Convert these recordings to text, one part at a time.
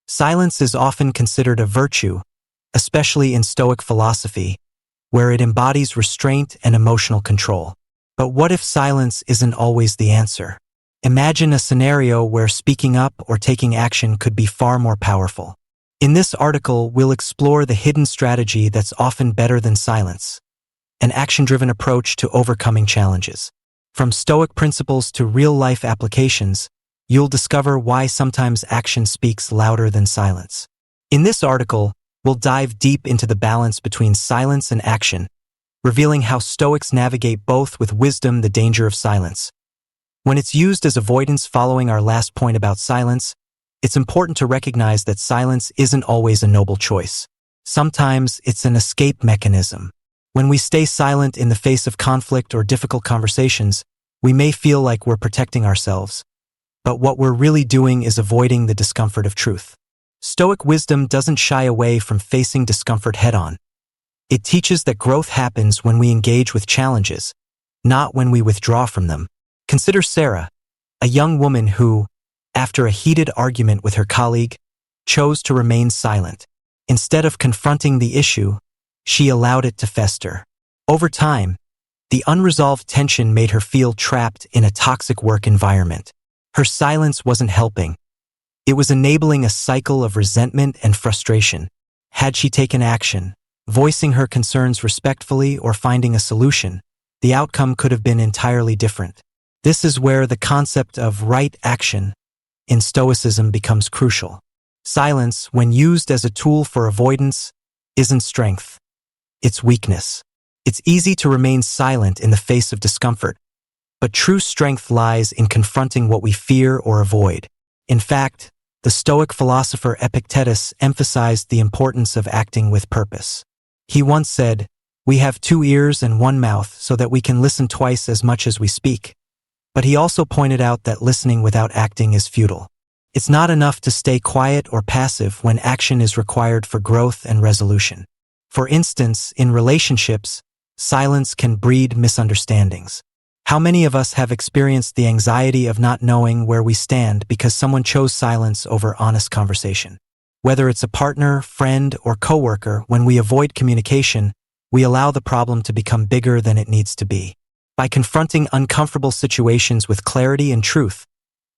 Silence is often considered a virtue, especially in Stoic philosophy, where it embodies restraint and emotional control. But what if silence isn't always the answer? Imagine a scenario where speaking up or taking action could be far more powerful. In this article, we'll explore the hidden strategy that's often better than silence, an action-driven approach to overcoming challenges. From Stoic principles to real-life applications, you'll discover why sometimes action speaks louder than silence. In this article, we'll dive deep into the balance between silence and action, revealing how Stoics navigate both with wisdom. The danger of silence. When it's used as avoidance, following our last point about silence, it's important to recognize that silence isn't always a noble choice. Sometimes it's an escape mechanism. When we stay silent in the face of conflict or difficult conversations, we may feel like we're protecting ourselves, but what we're really doing is avoiding the discomfort of truth. Stoic wisdom doesn't shy away from facing discomfort head-on. It teaches that growth happens when we engage with challenges, not when we withdraw from them. Consider Sarah, a young woman who, after a heated argument with her colleague, chose to remain silent. Instead of confronting the issue, she allowed it to fester. Over time, the unresolved tension made her feel trapped in a toxic work environment. Her silence wasn't helping. It was enabling a cycle of resentment and frustration. Had she taken action, voicing her concerns respectfully or finding a solution, the outcome could have been entirely different. This is where the concept of right action in Stoicism becomes crucial. Silence, when used as a tool for avoidance, isn't strength. It's weakness. It's easy to remain silent in the face of discomfort, but true strength lies in confronting what we fear or avoid. In fact, the Stoic philosopher Epictetus emphasized the importance of acting with purpose. He once said, "We have 2 ears and 1 mouth so that we can listen twice as much as we speak." But he also pointed out that listening without acting is futile. It's not enough to stay quiet or passive when action is required for growth and resolution. For instance, in relationships, silence can breed misunderstandings. How many of us have experienced the anxiety of not knowing where we stand because someone chose silence over honest conversation? Whether it's a partner, friend, or coworker, when we avoid communication, we allow the problem to become bigger than it needs to be. By confronting uncomfortable situations with clarity and truth,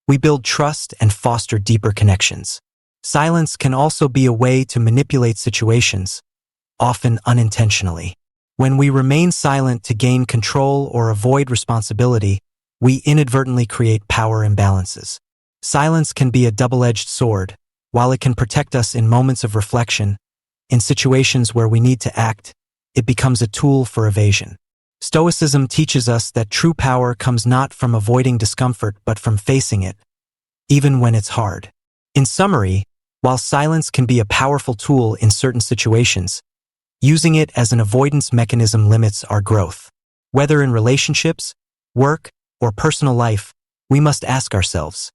we build trust and foster deeper connections. Silence can also be a way to manipulate situations, often unintentionally. When we remain silent to gain control or avoid responsibility, we inadvertently create power imbalances. Silence can be a double-edged sword. While it can protect us in moments of reflection, in situations where we need to act, it becomes a tool for evasion. Stoicism teaches us that true power comes not from avoiding discomfort but from facing it, even when it's hard. In summary, while silence can be a powerful tool in certain situations, using it as an avoidance mechanism limits our growth. Whether in relationships, work, or personal life, we must ask ourselves,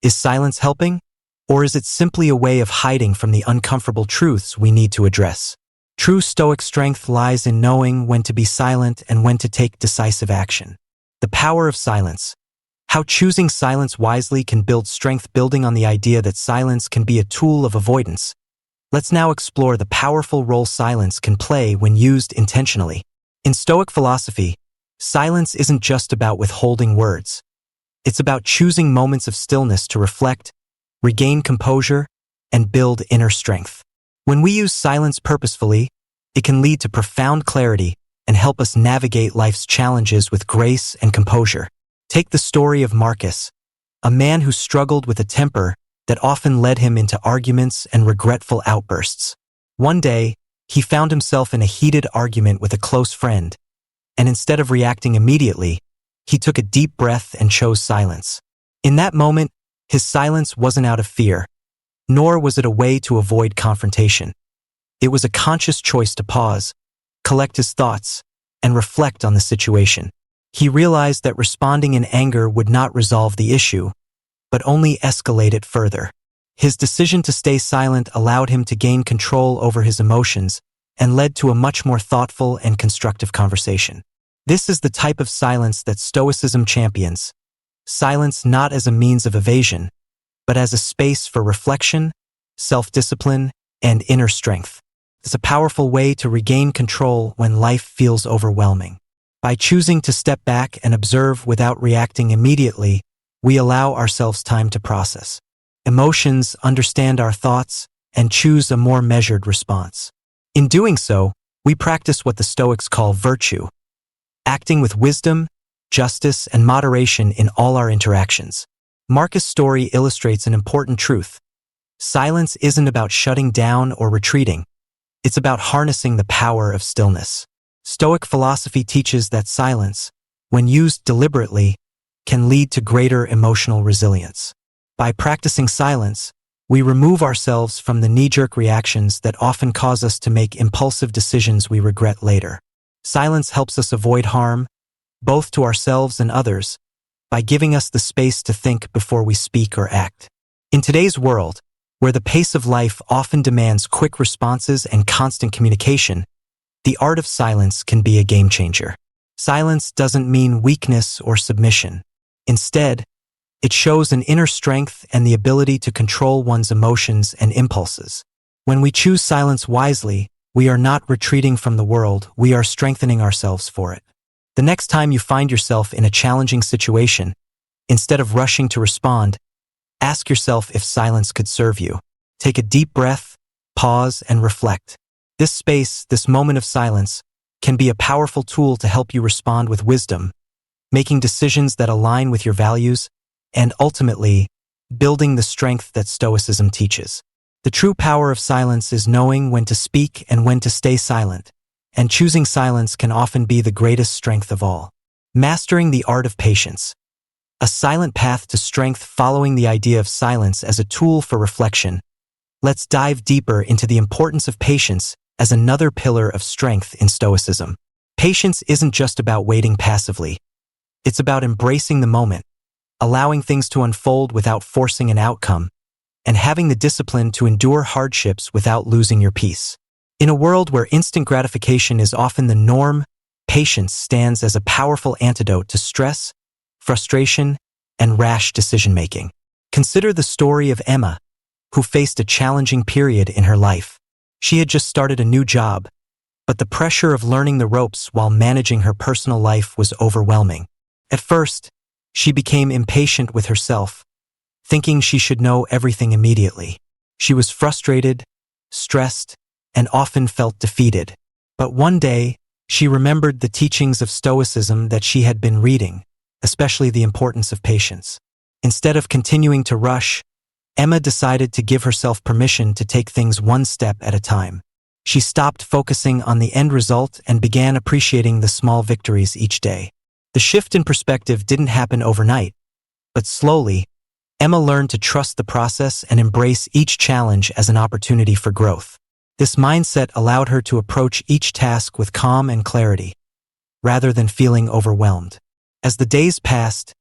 is silence helping, or is it simply a way of hiding from the uncomfortable truths we need to address? True Stoic strength lies in knowing when to be silent and when to take decisive action. The power of silence. How choosing silence wisely can build strength. Building on the idea that silence can be a tool of avoidance, let's now explore the powerful role silence can play when used intentionally. In Stoic philosophy, silence isn't just about withholding words. It's about choosing moments of stillness to reflect, regain composure, and build inner strength. When we use silence purposefully, it can lead to profound clarity and help us navigate life's challenges with grace and composure. Take the story of Marcus, a man who struggled with a temper that often led him into arguments and regretful outbursts. One day, he found himself in a heated argument with a close friend, and instead of reacting immediately, he took a deep breath and chose silence. In that moment, his silence wasn't out of fear, nor was it a way to avoid confrontation. It was a conscious choice to pause, collect his thoughts, and reflect on the situation. He realized that responding in anger would not resolve the issue, but only escalate it further. His decision to stay silent allowed him to gain control over his emotions and led to a much more thoughtful and constructive conversation. This is the type of silence that Stoicism champions. Silence not as a means of evasion, but as a space for reflection, self-discipline, and inner strength. It's a powerful way to regain control when life feels overwhelming. By choosing to step back and observe without reacting immediately, we allow ourselves time to process emotions, understand our thoughts, and choose a more measured response. In doing so, we practice what the Stoics call virtue, acting with wisdom, justice, and moderation in all our interactions. Marcus' story illustrates an important truth. Silence isn't about shutting down or retreating. It's about harnessing the power of stillness. Stoic philosophy teaches that silence, when used deliberately, can lead to greater emotional resilience. By practicing silence, we remove ourselves from the knee-jerk reactions that often cause us to make impulsive decisions we regret later. Silence helps us avoid harm, both to ourselves and others, by giving us the space to think before we speak or act. In today's world, where the pace of life often demands quick responses and constant communication, the art of silence can be a game-changer. Silence doesn't mean weakness or submission. Instead, it shows an inner strength and the ability to control one's emotions and impulses. When we choose silence wisely, we are not retreating from the world, we are strengthening ourselves for it. The next time you find yourself in a challenging situation, instead of rushing to respond, ask yourself if silence could serve you. Take a deep breath, pause, and reflect. This space, this moment of silence, can be a powerful tool to help you respond with wisdom, making decisions that align with your values, and ultimately, building the strength that Stoicism teaches. The true power of silence is knowing when to speak and when to stay silent, and choosing silence can often be the greatest strength of all. Mastering the art of patience. A silent path to strength. Following the idea of silence as a tool for reflection, let's dive deeper into the importance of patience as another pillar of strength in Stoicism. Patience isn't just about waiting passively. It's about embracing the moment, allowing things to unfold without forcing an outcome, and having the discipline to endure hardships without losing your peace. In a world where instant gratification is often the norm, patience stands as a powerful antidote to stress, frustration, and rash decision-making. Consider the story of Emma, who faced a challenging period in her life. She had just started a new job, but the pressure of learning the ropes while managing her personal life was overwhelming. At first, she became impatient with herself, thinking she should know everything immediately. She was frustrated, stressed, and often felt defeated. But one day, she remembered the teachings of Stoicism that she had been reading, especially the importance of patience. Instead of continuing to rush, Emma decided to give herself permission to take things one step at a time. She stopped focusing on the end result and began appreciating the small victories each day. The shift in perspective didn't happen overnight, but slowly, Emma learned to trust the process and embrace each challenge as an opportunity for growth. This mindset allowed her to approach each task with calm and clarity, rather than feeling overwhelmed. As the days passed,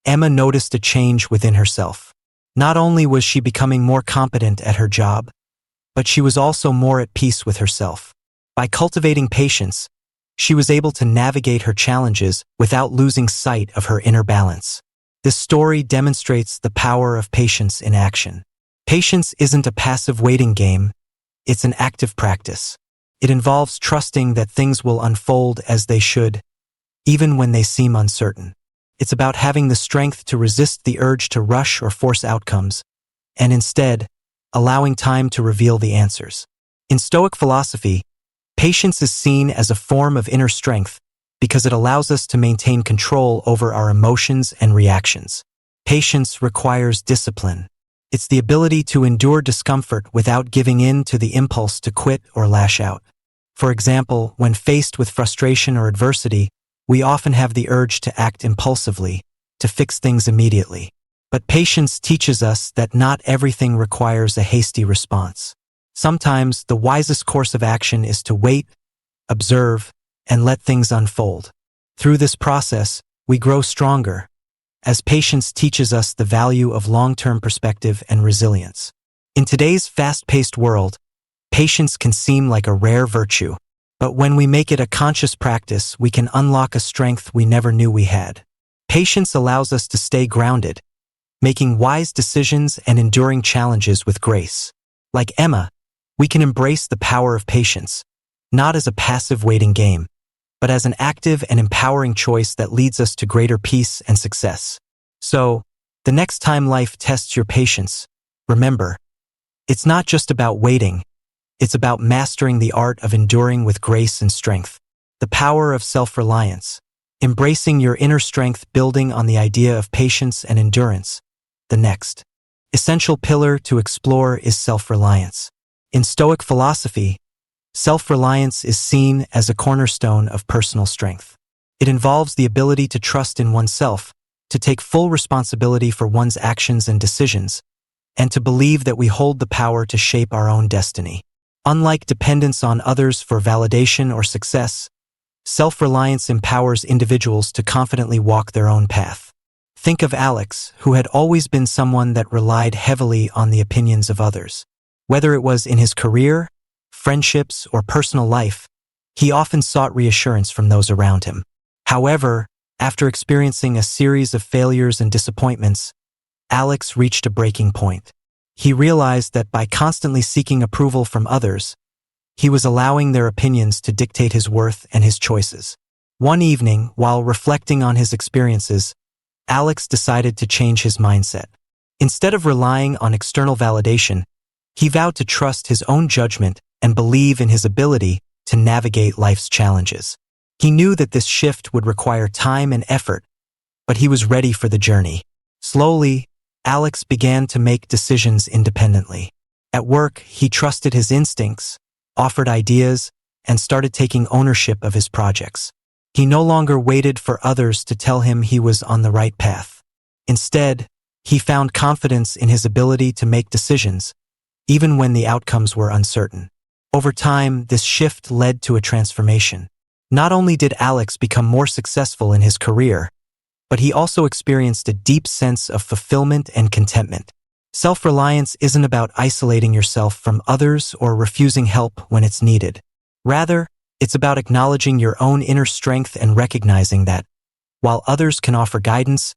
Emma noticed a change within herself. Not only was she becoming more competent at her job, but she was also more at peace with herself. By cultivating patience, she was able to navigate her challenges without losing sight of her inner balance. This story demonstrates the power of patience in action. Patience isn't a passive waiting game, it's an active practice. It involves trusting that things will unfold as they should, even when they seem uncertain. It's about having the strength to resist the urge to rush or force outcomes, and instead, allowing time to reveal the answers. In Stoic philosophy, patience is seen as a form of inner strength because it allows us to maintain control over our emotions and reactions. Patience requires discipline. It's the ability to endure discomfort without giving in to the impulse to quit or lash out. For example, when faced with frustration or adversity, we often have the urge to act impulsively, to fix things immediately. But patience teaches us that not everything requires a hasty response. Sometimes the wisest course of action is to wait, observe, and let things unfold. Through this process, we grow stronger, as patience teaches us the value of long-term perspective and resilience. In today's fast-paced world, patience can seem like a rare virtue, but when we make it a conscious practice, we can unlock a strength we never knew we had. Patience allows us to stay grounded, making wise decisions and enduring challenges with grace. Like Emma, we can embrace the power of patience, not as a passive waiting game, but as an active and empowering choice that leads us to greater peace and success. So, the next time life tests your patience, remember, it's not just about waiting, it's about mastering the art of enduring with grace and strength. The power of self-reliance. Embracing your inner strength, building on the idea of patience and endurance. The next essential pillar to explore is self-reliance. In Stoic philosophy, self-reliance is seen as a cornerstone of personal strength. It involves the ability to trust in oneself, to take full responsibility for one's actions and decisions, and to believe that we hold the power to shape our own destiny. Unlike dependence on others for validation or success, self-reliance empowers individuals to confidently walk their own path. Think of Alex, who had always been someone that relied heavily on the opinions of others. Whether it was in his career, friendships, or personal life, he often sought reassurance from those around him. However, after experiencing a series of failures and disappointments, Alex reached a breaking point. He realized that by constantly seeking approval from others, he was allowing their opinions to dictate his worth and his choices. One evening, while reflecting on his experiences, Alex decided to change his mindset. Instead of relying on external validation, he vowed to trust his own judgment and believe in his ability to navigate life's challenges. He knew that this shift would require time and effort, but he was ready for the journey. Slowly, Alex began to make decisions independently. At work, he trusted his instincts, offered ideas, and started taking ownership of his projects. He no longer waited for others to tell him he was on the right path. Instead, he found confidence in his ability to make decisions, even when the outcomes were uncertain. Over time, this shift led to a transformation. Not only did Alex become more successful in his career, but he also experienced a deep sense of fulfillment and contentment. Self-reliance isn't about isolating yourself from others or refusing help when it's needed. Rather, it's about acknowledging your own inner strength and recognizing that, while others can offer guidance,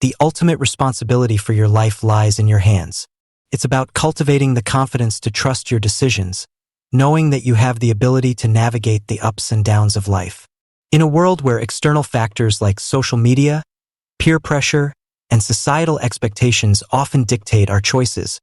the ultimate responsibility for your life lies in your hands. It's about cultivating the confidence to trust your decisions, knowing that you have the ability to navigate the ups and downs of life. In a world where external factors like social media, peer pressure, and societal expectations often dictate our choices,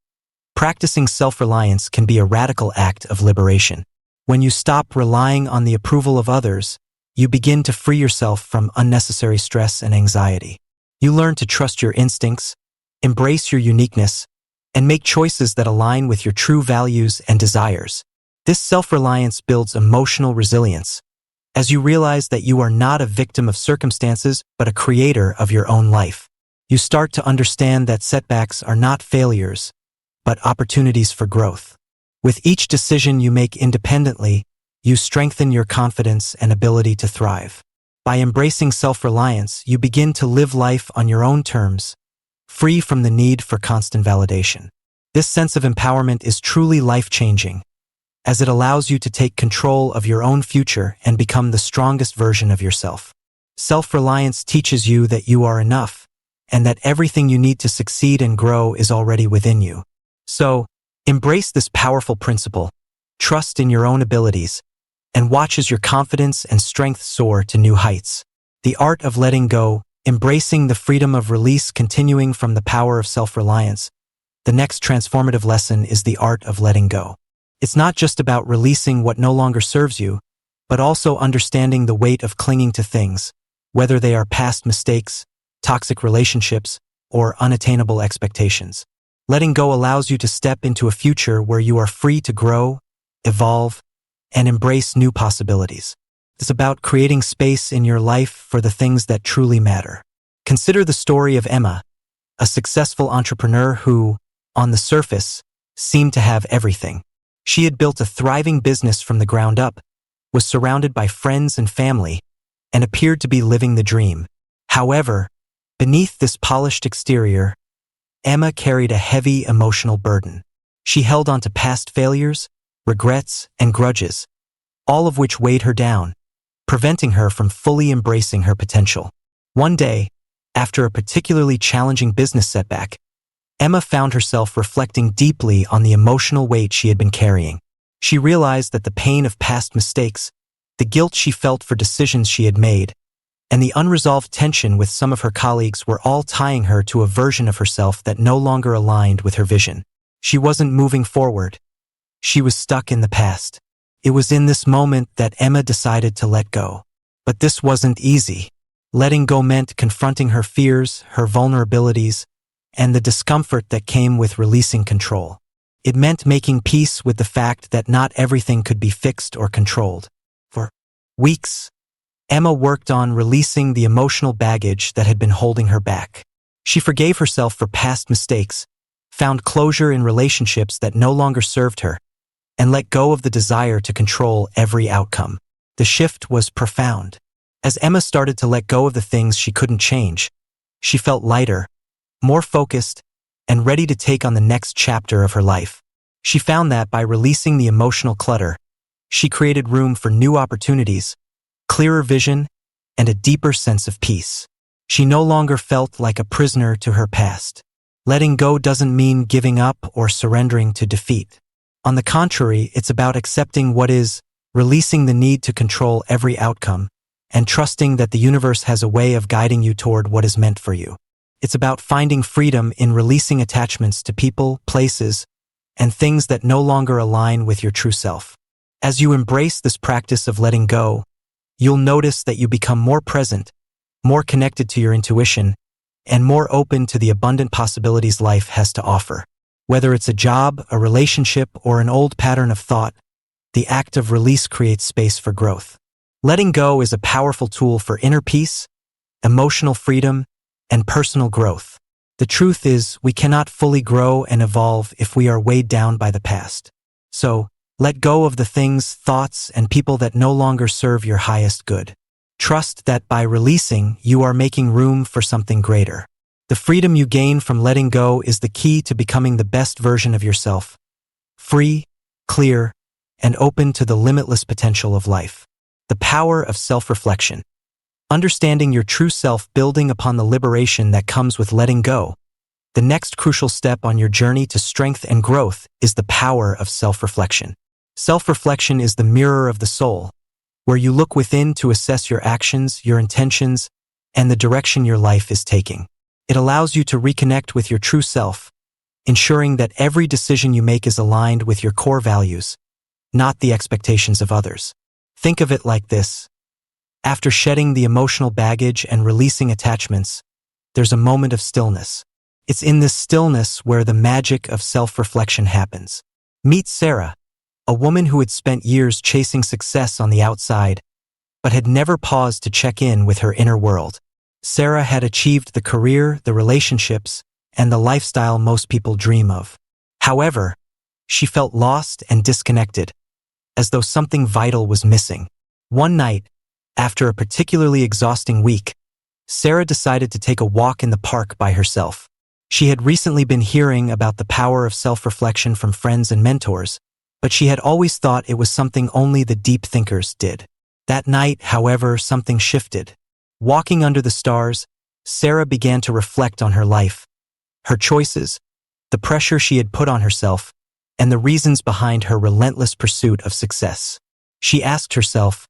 practicing self-reliance can be a radical act of liberation. When you stop relying on the approval of others, you begin to free yourself from unnecessary stress and anxiety. You learn to trust your instincts, embrace your uniqueness, and make choices that align with your true values and desires. This self-reliance builds emotional resilience, as you realize that you are not a victim of circumstances but a creator of your own life. You start to understand that setbacks are not failures, but opportunities for growth. With each decision you make independently, you strengthen your confidence and ability to thrive. By embracing self-reliance, you begin to live life on your own terms, free from the need for constant validation. This sense of empowerment is truly life-changing, as it allows you to take control of your own future and become the strongest version of yourself. Self-reliance teaches you that you are enough, and that everything you need to succeed and grow is already within you. So, embrace this powerful principle, trust in your own abilities, and watch as your confidence and strength soar to new heights. The art of letting go, embracing the freedom of release, continuing from the power of self-reliance. The next transformative lesson is the art of letting go. It's not just about releasing what no longer serves you, but also understanding the weight of clinging to things, whether they are past mistakes, toxic relationships, or unattainable expectations. Letting go allows you to step into a future where you are free to grow, evolve, and embrace new possibilities. It's about creating space in your life for the things that truly matter. Consider the story of Emma, a successful entrepreneur who, on the surface, seemed to have everything. She had built a thriving business from the ground up, was surrounded by friends and family, and appeared to be living the dream. However, beneath this polished exterior, Emma carried a heavy emotional burden. She held on to past failures, regrets, and grudges, all of which weighed her down, preventing her from fully embracing her potential. One day, after a particularly challenging business setback, Emma found herself reflecting deeply on the emotional weight she had been carrying. She realized that the pain of past mistakes, the guilt she felt for decisions she had made, and the unresolved tension with some of her colleagues were all tying her to a version of herself that no longer aligned with her vision. She wasn't moving forward. She was stuck in the past. It was in this moment that Emma decided to let go. But this wasn't easy. Letting go meant confronting her fears, her vulnerabilities, and the discomfort that came with releasing control. It meant making peace with the fact that not everything could be fixed or controlled. For weeks, Emma worked on releasing the emotional baggage that had been holding her back. She forgave herself for past mistakes, found closure in relationships that no longer served her, and let go of the desire to control every outcome. The shift was profound. As Emma started to let go of the things she couldn't change, she felt lighter, more focused, and ready to take on the next chapter of her life. She found that by releasing the emotional clutter, she created room for new opportunities, clearer vision, and a deeper sense of peace. She no longer felt like a prisoner to her past. Letting go doesn't mean giving up or surrendering to defeat. On the contrary, it's about accepting what is, releasing the need to control every outcome, and trusting that the universe has a way of guiding you toward what is meant for you. It's about finding freedom in releasing attachments to people, places, and things that no longer align with your true self. As you embrace this practice of letting go, you'll notice that you become more present, more connected to your intuition, and more open to the abundant possibilities life has to offer. Whether it's a job, a relationship, or an old pattern of thought, the act of release creates space for growth. Letting go is a powerful tool for inner peace, emotional freedom, and personal growth. The truth is, we cannot fully grow and evolve if we are weighed down by the past. So, let go of the things, thoughts, and people that no longer serve your highest good. Trust that by releasing, you are making room for something greater. The freedom you gain from letting go is the key to becoming the best version of yourself. Free, clear, and open to the limitless potential of life. The power of self-reflection. Understanding your true self, building upon the liberation that comes with letting go. The next crucial step on your journey to strength and growth is the power of self-reflection. Self-reflection is the mirror of the soul, where you look within to assess your actions, your intentions, and the direction your life is taking. It allows you to reconnect with your true self, ensuring that every decision you make is aligned with your core values, not the expectations of others. Think of it like this. After shedding the emotional baggage and releasing attachments, there's a moment of stillness. It's in this stillness where the magic of self-reflection happens. Meet Sarah, a woman who had spent years chasing success on the outside, but had never paused to check in with her inner world. Sarah had achieved the career, the relationships, and the lifestyle most people dream of. However, she felt lost and disconnected, as though something vital was missing. One night, after a particularly exhausting week, Sarah decided to take a walk in the park by herself. She had recently been hearing about the power of self-reflection from friends and mentors, but she had always thought it was something only the deep thinkers did. That night, however, something shifted. Walking under the stars, Sarah began to reflect on her life, her choices, the pressure she had put on herself, and the reasons behind her relentless pursuit of success. She asked herself,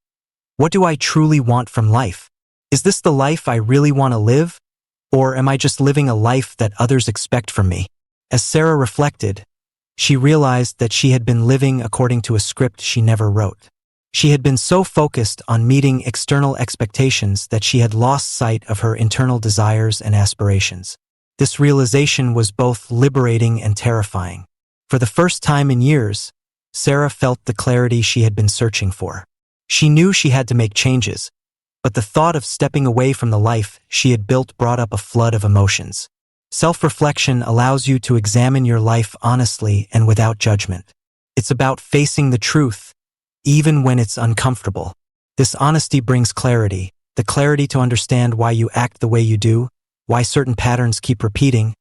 what do I truly want from life? Is this the life I really want to live? Or am I just living a life that others expect from me? As Sarah reflected, she realized that she had been living according to a script she never wrote. She had been so focused on meeting external expectations that she had lost sight of her internal desires and aspirations. This realization was both liberating and terrifying. For the first time in years, Sarah felt the clarity she had been searching for. She knew she had to make changes, but the thought of stepping away from the life she had built brought up a flood of emotions. Self-reflection allows you to examine your life honestly and without judgment. It's about facing the truth, even when it's uncomfortable. This honesty brings clarity, the clarity to understand why you act the way you do, why certain patterns keep repeating,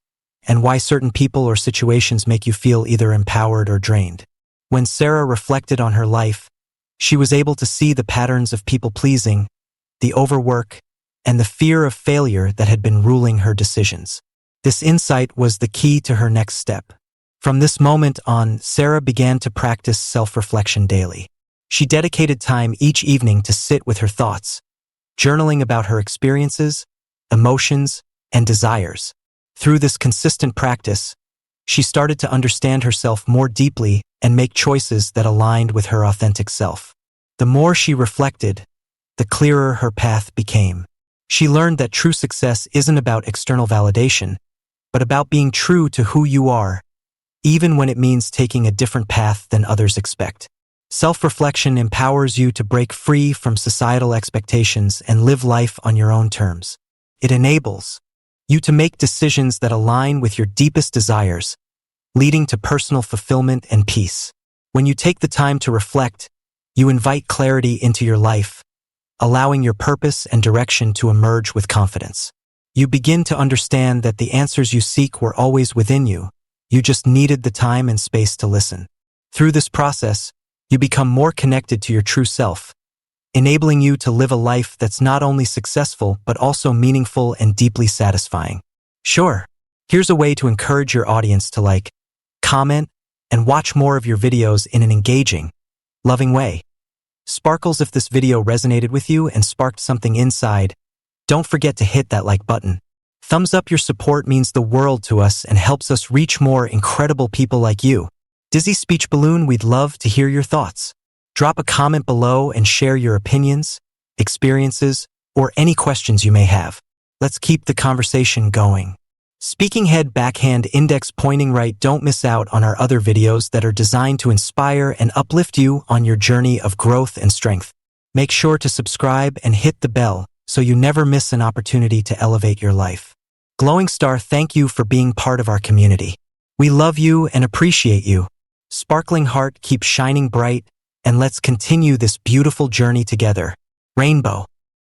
and why certain people or situations make you feel either empowered or drained. When Sarah reflected on her life, she was able to see the patterns of people-pleasing, the overwork, and the fear of failure that had been ruling her decisions. This insight was the key to her next step. From this moment on, Sarah began to practice self-reflection daily. She dedicated time each evening to sit with her thoughts, journaling about her experiences, emotions, and desires. Through this consistent practice, she started to understand herself more deeply and make choices that aligned with her authentic self. The more she reflected, the clearer her path became. She learned that true success isn't about external validation, but about being true to who you are, even when it means taking a different path than others expect. Self-reflection empowers you to break free from societal expectations and live life on your own terms. It enables you to make decisions that align with your deepest desires, leading to personal fulfillment and peace. When you take the time to reflect, you invite clarity into your life, allowing your purpose and direction to emerge with confidence. You begin to understand that the answers you seek were always within you. You just needed the time and space to listen. Through this process, you become more connected to your true self, enabling you to live a life that's not only successful but also meaningful and deeply satisfying. Sure, here's a way to encourage your audience to like, comment, and watch more of your videos in an engaging, loving way. Sparkles, if this video resonated with you and sparked something inside, don't forget to hit that like button. Thumbs up, your support means the world to us and helps us reach more incredible people like you. Dizzy Speech Balloon, we'd love to hear your thoughts. Drop a comment below and share your opinions, experiences, or any questions you may have. Let's keep the conversation going. Speaking head, backhand, index pointing right. Don't miss out on our other videos that are designed to inspire and uplift you on your journey of growth and strength. Make sure to subscribe and hit the bell so you never miss an opportunity to elevate your life. Glowing Star, thank you for being part of our community. We love you and appreciate you. Sparkling Heart, keep shining bright, and let's continue this beautiful journey together. Rainbow.